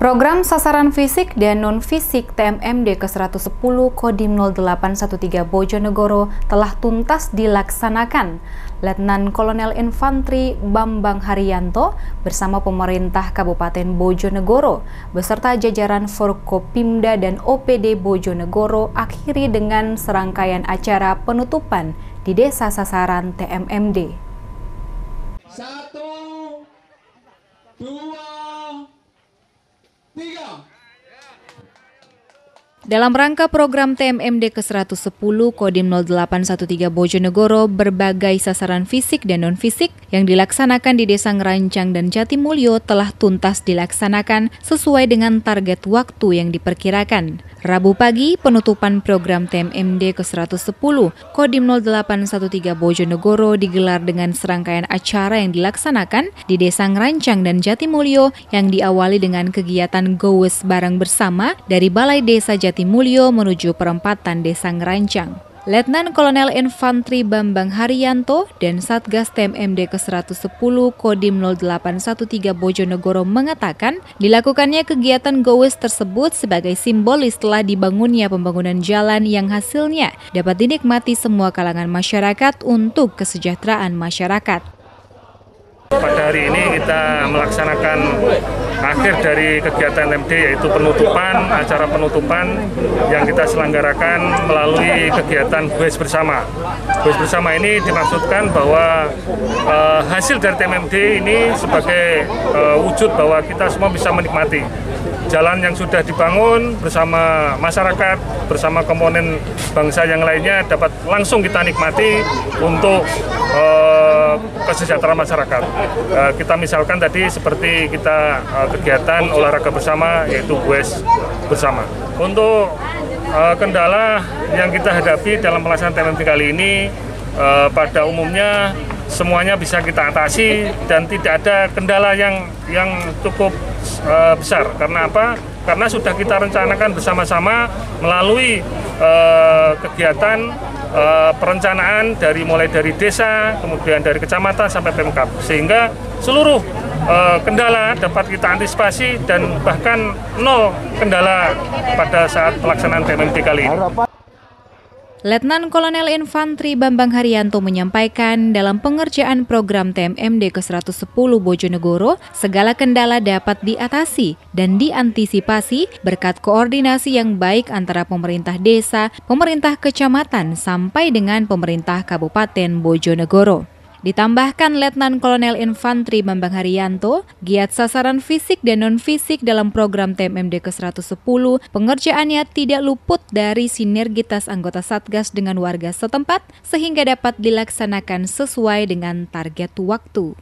Program sasaran fisik dan non-fisik TMMD ke-110 Kodim 0813 Bojonegoro telah tuntas dilaksanakan. Letnan Kolonel Infantri Bambang Haryanto bersama pemerintah Kabupaten Bojonegoro beserta jajaran Forkopimda dan OPD Bojonegoro akhiri dengan serangkaian acara penutupan di Desa Sasaran TMMD. 1, 2, 3. Dalam rangka program TMMD ke-110 Kodim 0813 Bojonegoro, berbagai sasaran fisik dan non-fisik yang dilaksanakan di Desa Ngerancang dan Jatimulyo telah tuntas dilaksanakan sesuai dengan target waktu yang diperkirakan. Rabu pagi, penutupan program TMMD ke-110 Kodim 0813 Bojonegoro digelar dengan serangkaian acara yang dilaksanakan di Desa Ngerancang dan Jatimulyo yang diawali dengan kegiatan gowes bareng bersama dari Balai Desa Jatimulyo menuju perempatan Desa Ngerancang. Letnan Kolonel Infantri Bambang Haryanto dan Satgas TMMD ke-110 Kodim 0813 Bojonegoro mengatakan dilakukannya kegiatan gowes tersebut sebagai simbolis telah dibangunnya pembangunan jalan yang hasilnya dapat dinikmati semua kalangan masyarakat untuk kesejahteraan masyarakat. Pada hari ini kita melaksanakan akhir dari kegiatan TMMD, yaitu penutupan, acara penutupan yang kita selenggarakan melalui kegiatan gowes bersama. Gowes bersama ini dimaksudkan bahwa hasil dari TMMD ini sebagai wujud bahwa kita semua bisa menikmati jalan yang sudah dibangun bersama masyarakat, bersama komponen bangsa yang lainnya dapat langsung kita nikmati untuk kesejahteraan masyarakat. Kita misalkan tadi seperti kita kegiatan olahraga bersama, yaitu gowes bersama. Untuk kendala yang kita hadapi dalam pelaksanaan TMMD kali ini, pada umumnya semuanya bisa kita atasi dan tidak ada kendala yang cukup besar. Karena apa? Karena sudah kita rencanakan bersama-sama melalui kegiatan perencanaan mulai dari desa, kemudian dari kecamatan sampai Pemkab, sehingga seluruh kendala dapat kita antisipasi dan bahkan nol kendala pada saat pelaksanaan TMMD kali ini. Letnan Kolonel Infantri Bambang Haryanto menyampaikan dalam pengerjaan program TMMD ke-110 Bojonegoro, segala kendala dapat diatasi dan diantisipasi berkat koordinasi yang baik antara pemerintah desa, pemerintah kecamatan, sampai dengan pemerintah Kabupaten Bojonegoro. Ditambahkan Letnan Kolonel Infantri Bambang Haryanto, giat sasaran fisik dan non-fisik dalam program TMMD ke-110, pengerjaannya tidak luput dari sinergitas anggota Satgas dengan warga setempat sehingga dapat dilaksanakan sesuai dengan target waktu.